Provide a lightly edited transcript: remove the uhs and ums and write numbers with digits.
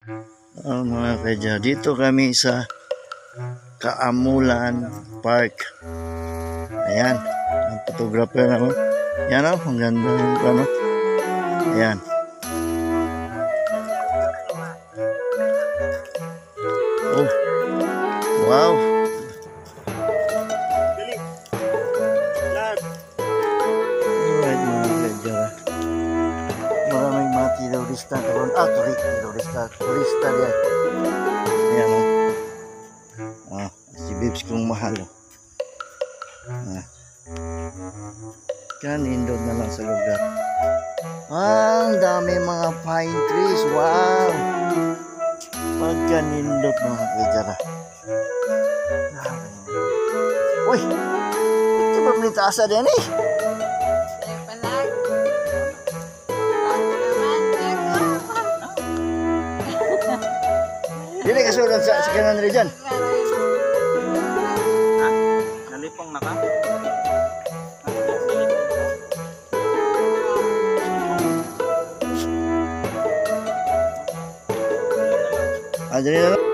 Mga kaidya, dito kami sa Kaamulan Park. Ayan, ang photographer naman. Yan o, ang ganda ng ano. Ayan. Oh, wow. Alright mga kaidya. Maraming mga terorista karon. Turista diyan. Ayan o. Si Bibs kong mahal o. Kanindog na lang sa lugar. Ang dami mga pine trees. Wow. Pagkanindog mga kaidya. Uy, ito ba pinitaasa din eh? Dili kasulad sa kanan rin dyan. Ha? Nalipong na ka? Dyan na lang.